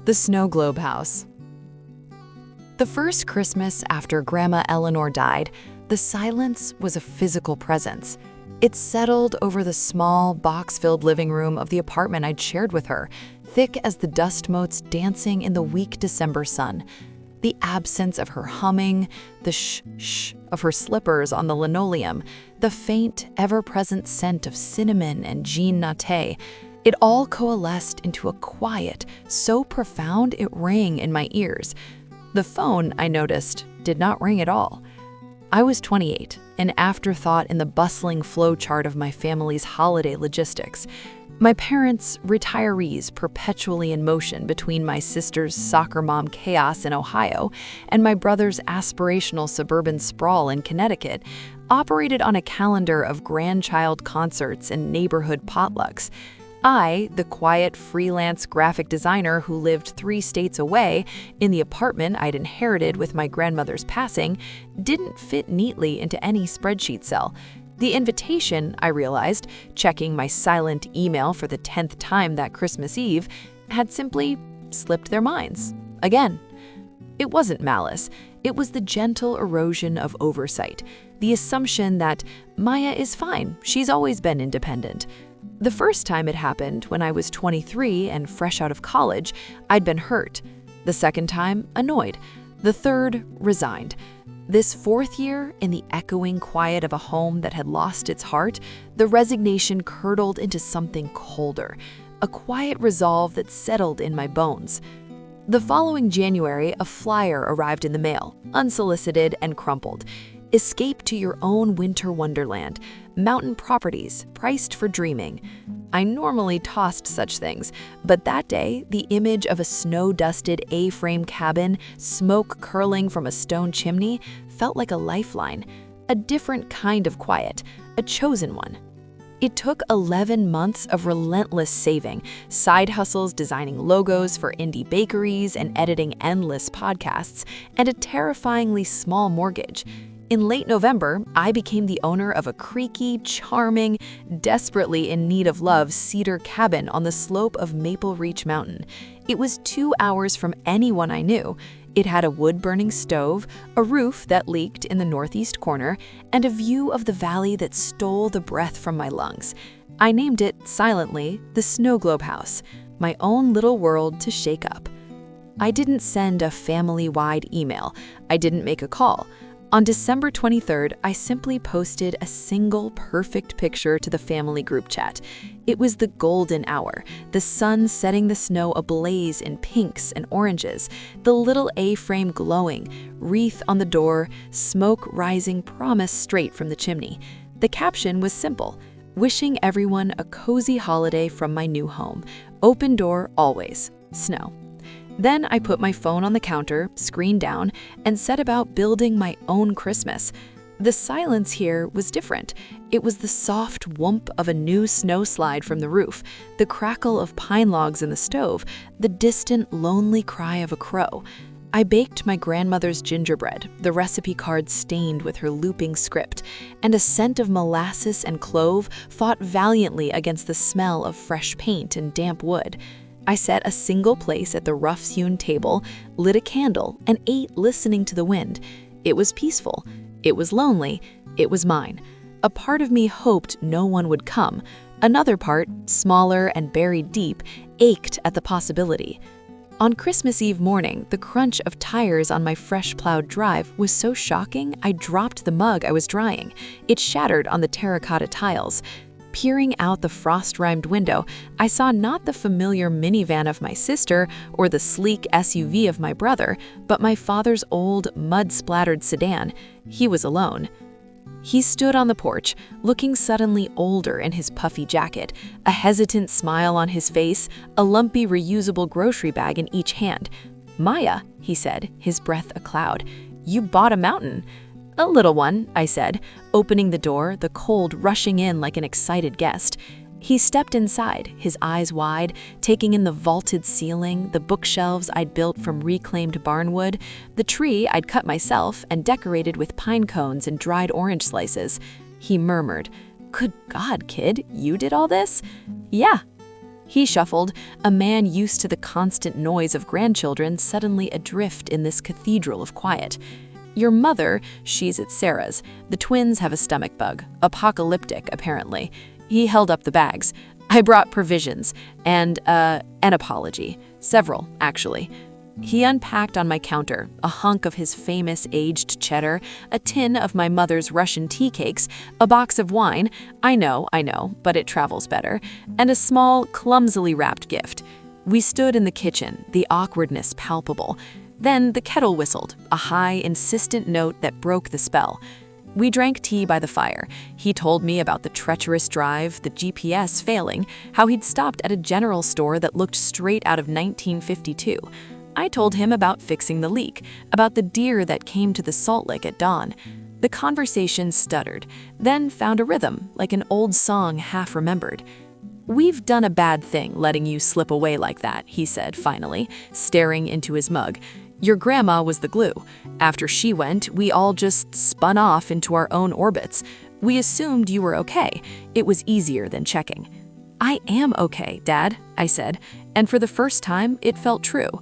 The Snow Globe House. The first Christmas after Grandma Eleanor died, the silence was a physical presence. It settled over the small, box-filled living room of the apartment I'd shared with her, thick as the dust motes dancing in the weak December sun. The absence of her humming, the shh-shh of her slippers on the linoleum, the faint, ever-present scent of cinnamon and Jean Natte, it all coalesced into a quiet so profound it rang in my ears. The phone, I noticed, did not ring at all. I was 28, an afterthought in the bustling flowchart of my family's holiday logistics. My parents, retirees perpetually in motion between my sister's soccer mom chaos in Ohio and my brother's aspirational suburban sprawl in Connecticut, operated on a calendar of grandchild concerts and neighborhood potlucks. I, the quiet freelance graphic designer who lived 3 states away in the apartment I'd inherited with my grandmother's passing, didn't fit neatly into any spreadsheet cell. The invitation, I realized, checking my silent email for the 10th time that Christmas Eve, had simply slipped their minds. Again. It wasn't malice. It was the gentle erosion of oversight, the assumption that Maya is fine, she's always been independent. The first time it happened, when I was 23 and fresh out of college, I'd been hurt. The second time, annoyed. The third, resigned. This 4th year, in the echoing quiet of a home that had lost its heart, the resignation curdled into something colder, a quiet resolve that settled in my bones. The following January, a flyer arrived in the mail, unsolicited and crumpled. Escape to your own winter wonderland. Mountain properties, priced for dreaming. I normally tossed such things, but that day, the image of a snow-dusted A-frame cabin, smoke curling from a stone chimney, felt like a lifeline, a different kind of quiet, a chosen one. It took 11 months of relentless saving, side hustles designing logos for indie bakeries and editing endless podcasts, and a terrifyingly small mortgage. In late November, I became the owner of a creaky, charming, desperately in need of love cedar cabin on the slope of Maple Reach Mountain. It was 2 hours from anyone I knew. It had a wood-burning stove, a roof that leaked in the northeast corner, and a view of the valley that stole the breath from my lungs. I named it, silently, the Snow Globe House, my own little world to shake up. I didn't send a family-wide email. I didn't make a call. On December 23rd, I simply posted a single perfect picture to the family group chat. It was the golden hour, the sun setting the snow ablaze in pinks and oranges, the little A-frame glowing, wreath on the door, smoke rising promise straight from the chimney. The caption was simple, wishing everyone a cozy holiday from my new home. Open door always, snow. Then I put my phone on the counter, screen down, and set about building my own Christmas. The silence here was different. It was the soft whoomp of a new snow slide from the roof, the crackle of pine logs in the stove, the distant, lonely cry of a crow. I baked my grandmother's gingerbread, the recipe card stained with her looping script, and a scent of molasses and clove fought valiantly against the smell of fresh paint and damp wood. I set a single place at the rough-hewn table, lit a candle, and ate listening to the wind. It was peaceful. It was lonely. It was mine. A part of me hoped no one would come. Another part, smaller and buried deep, ached at the possibility. On Christmas Eve morning, the crunch of tires on my fresh-plowed drive was so shocking I dropped the mug I was drying. It shattered on the terracotta tiles. Peering out the frost-rimed window, I saw not the familiar minivan of my sister or the sleek SUV of my brother, but my father's old, mud-splattered sedan. He was alone. He stood on the porch, looking suddenly older in his puffy jacket, a hesitant smile on his face, a lumpy reusable grocery bag in each hand. "Maya," he said, his breath a cloud, "you bought a mountain." "A little one," I said, opening the door, the cold rushing in like an excited guest. He stepped inside, his eyes wide, taking in the vaulted ceiling, the bookshelves I'd built from reclaimed barnwood, the tree I'd cut myself and decorated with pine cones and dried orange slices. He murmured, "Good God, kid, you did all this?" "Yeah." He shuffled, a man used to the constant noise of grandchildren suddenly adrift in this cathedral of quiet. Your mother, she's at Sarah's. The twins have a stomach bug. Apocalyptic, apparently. He held up the bags. I brought provisions and, an apology. Several, actually. He unpacked on my counter a hunk of his famous aged cheddar, a tin of my mother's Russian tea cakes, a box of wine, I know, but it travels better, and a small, clumsily wrapped gift. We stood in the kitchen, the awkwardness palpable. Then the kettle whistled, a high, insistent note that broke the spell. We drank tea by the fire. He told me about the treacherous drive, the GPS failing, how he'd stopped at a general store that looked straight out of 1952. I told him about fixing the leak, about the deer that came to the salt lick at dawn. The conversation stuttered, then found a rhythm, like an old song half remembered. "We've done a bad thing letting you slip away like that," he said finally, staring into his mug. "Your grandma was the glue. After she went, we all just spun off into our own orbits. We assumed you were okay. It was easier than checking." "I am okay, Dad," I said, and for the first time, it felt true.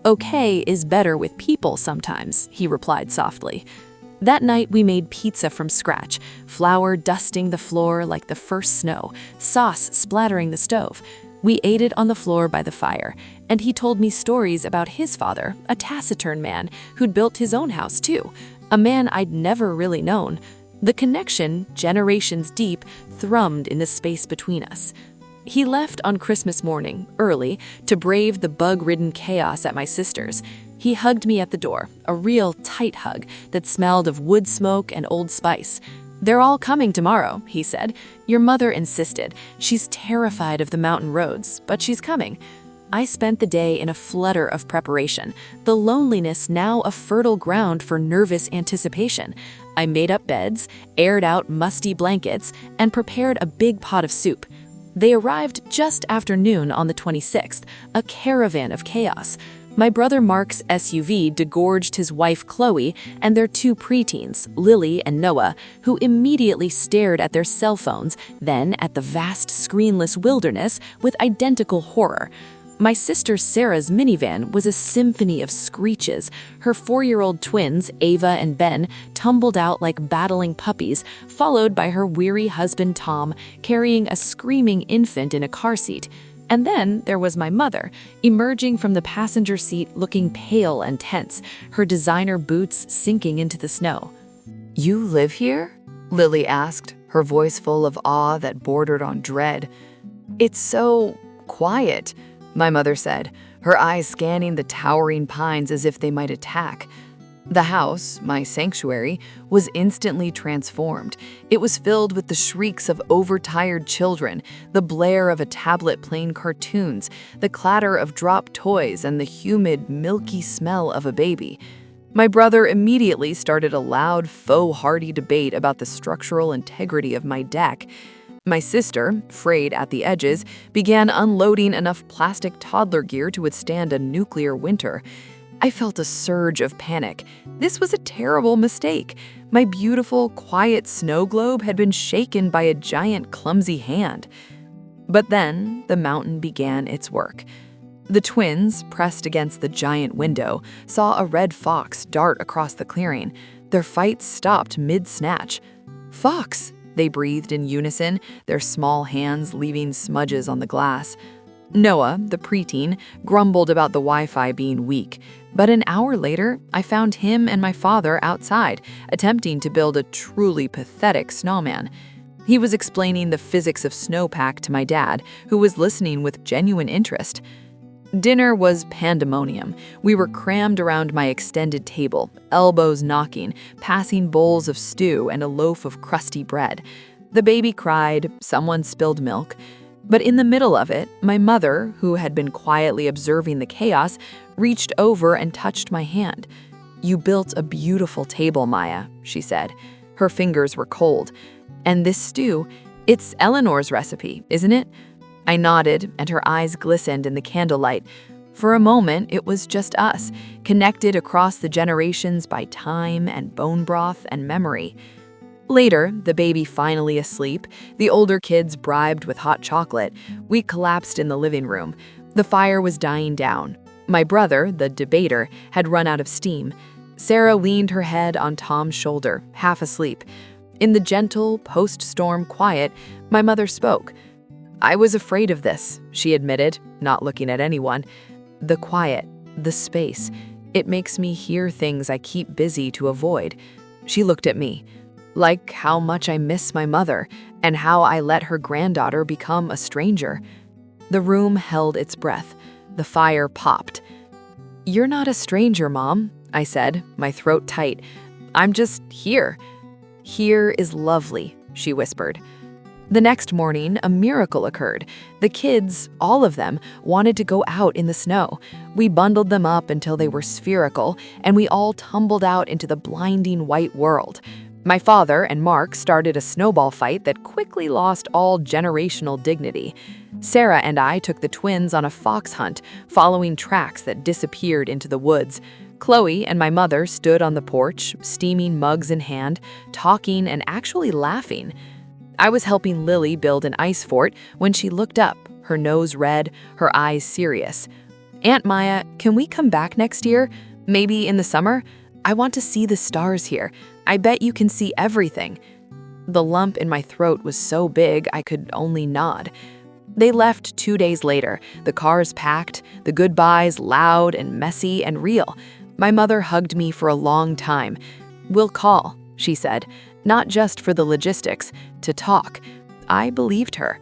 "Okay is better with people sometimes," he replied softly. That night we made pizza from scratch, flour dusting the floor like the first snow, sauce splattering the stove. We ate it on the floor by the fire, and he told me stories about his father, a taciturn man who'd built his own house too, a man I'd never really known. The connection, generations deep, thrummed in the space between us. He left on Christmas morning, early, to brave the bug-ridden chaos at my sister's. He hugged me at the door, a real tight hug that smelled of wood smoke and Old Spice. "They're all coming tomorrow," he said. "Your mother insisted. She's terrified of the mountain roads, but she's coming." I spent the day in a flutter of preparation, the loneliness now a fertile ground for nervous anticipation. I made up beds, aired out musty blankets, and prepared a big pot of soup. They arrived just after noon on the 26th, a caravan of chaos. My brother Mark's SUV degorged his wife Chloe and their two preteens, Lily and Noah, who immediately stared at their cell phones, then at the vast screenless wilderness with identical horror. My sister Sarah's minivan was a symphony of screeches. Her 4-year-old twins, Ava and Ben, tumbled out like battling puppies, followed by her weary husband Tom, carrying a screaming infant in a car seat. And then there was my mother, emerging from the passenger seat looking pale and tense, her designer boots sinking into the snow. "You live here?" Lily asked, her voice full of awe that bordered on dread. "It's so quiet," my mother said, her eyes scanning the towering pines as if they might attack. The house, my sanctuary, was instantly transformed. It was filled with the shrieks of overtired children, the blare of a tablet playing cartoons, the clatter of dropped toys, and the humid, milky smell of a baby. My brother immediately started a loud, foolhardy debate about the structural integrity of my deck. My sister, frayed at the edges, began unloading enough plastic toddler gear to withstand a nuclear winter. I felt a surge of panic. This was a terrible mistake. My beautiful, quiet snow globe had been shaken by a giant, clumsy hand. But then the mountain began its work. The twins, pressed against the giant window, saw a red fox dart across the clearing. Their fight stopped mid-snatch. "Fox!" they breathed in unison, their small hands leaving smudges on the glass. Noah, the preteen, grumbled about the Wi-Fi being weak, but an hour later, I found him and my father outside, attempting to build a truly pathetic snowman. He was explaining the physics of snowpack to my dad, who was listening with genuine interest. Dinner was pandemonium. We were crammed around my extended table, elbows knocking, passing bowls of stew and a loaf of crusty bread. The baby cried, someone spilled milk. But in the middle of it, my mother, who had been quietly observing the chaos, reached over and touched my hand. "You built a beautiful table, Maya," she said. Her fingers were cold. "And this stew, it's Eleanor's recipe, isn't it?" I nodded, and her eyes glistened in the candlelight. For a moment, it was just us, connected across the generations by time and bone broth and memory. Later, the baby finally asleep, the older kids bribed with hot chocolate, we collapsed in the living room. The fire was dying down. My brother, the debater, had run out of steam. Sarah leaned her head on Tom's shoulder, half asleep. In the gentle, post-storm quiet, my mother spoke. "I was afraid of this," she admitted, not looking at anyone. "The quiet, the space, it makes me hear things I keep busy to avoid." She looked at me, like how much I miss my mother and how I let her granddaughter become a stranger. The room held its breath. The fire popped. "You're not a stranger, Mom," I said, my throat tight. "I'm just here." "Here is lovely," she whispered. The next morning, a miracle occurred. The kids, all of them, wanted to go out in the snow. We bundled them up until they were spherical, and we all tumbled out into the blinding white world. My father and Mark started a snowball fight that quickly lost all generational dignity. Sarah and I took the twins on a fox hunt, following tracks that disappeared into the woods. Chloe and my mother stood on the porch, steaming mugs in hand, talking and actually laughing. I was helping Lily build an ice fort when she looked up, her nose red, her eyes serious. "Aunt Maya, can we come back next year? Maybe in the summer? I want to see the stars here. I bet you can see everything." The lump in my throat was so big I could only nod. They left 2 days later, the cars packed, the goodbyes loud and messy and real. My mother hugged me for a long time. "We'll call," she said, not just for the logistics, to talk. I believed her.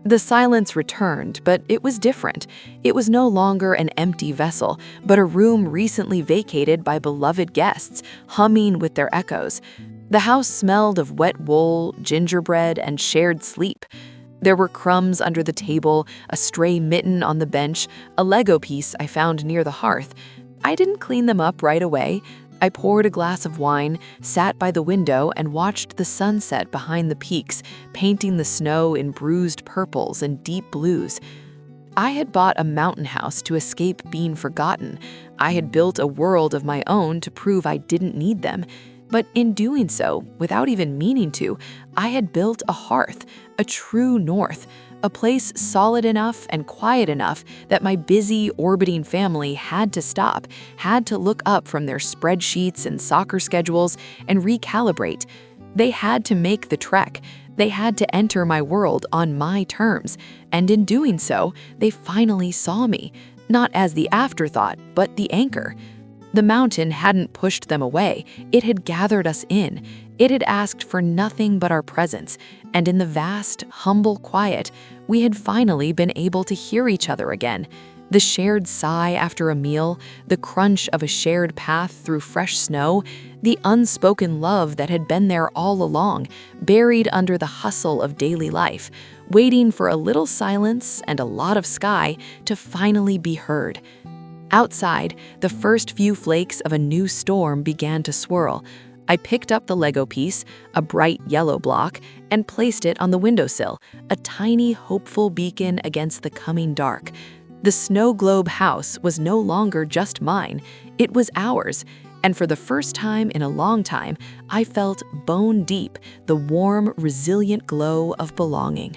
The silence returned, but it was different. It was no longer an empty vessel, but a room recently vacated by beloved guests, humming with their echoes. The house smelled of wet wool, gingerbread, and shared sleep. There were crumbs under the table, a stray mitten on the bench, a Lego piece I found near the hearth. I didn't clean them up right away. I poured a glass of wine, sat by the window, and watched the sunset behind the peaks, painting the snow in bruised purples and deep blues. I had bought a mountain house to escape being forgotten. I had built a world of my own to prove I didn't need them. But in doing so, without even meaning to, I had built a hearth, a true north, a place solid enough and quiet enough that my busy, orbiting family had to stop, had to look up from their spreadsheets and soccer schedules and recalibrate. They had to make the trek. They had to enter my world on my terms. And in doing so, they finally saw me, not as the afterthought, but the anchor. The mountain hadn't pushed them away. It had gathered us in. It had asked for nothing but our presence, and in the vast, humble quiet, we had finally been able to hear each other again. The shared sigh after a meal, the crunch of a shared path through fresh snow, the unspoken love that had been there all along, buried under the hustle of daily life, waiting for a little silence and a lot of sky to finally be heard. Outside, the first few flakes of a new storm began to swirl. I picked up the Lego piece, a bright yellow block, and placed it on the windowsill, a tiny, hopeful beacon against the coming dark. The snow globe house was no longer just mine, it was ours, and for the first time in a long time, I felt bone deep the warm, resilient glow of belonging.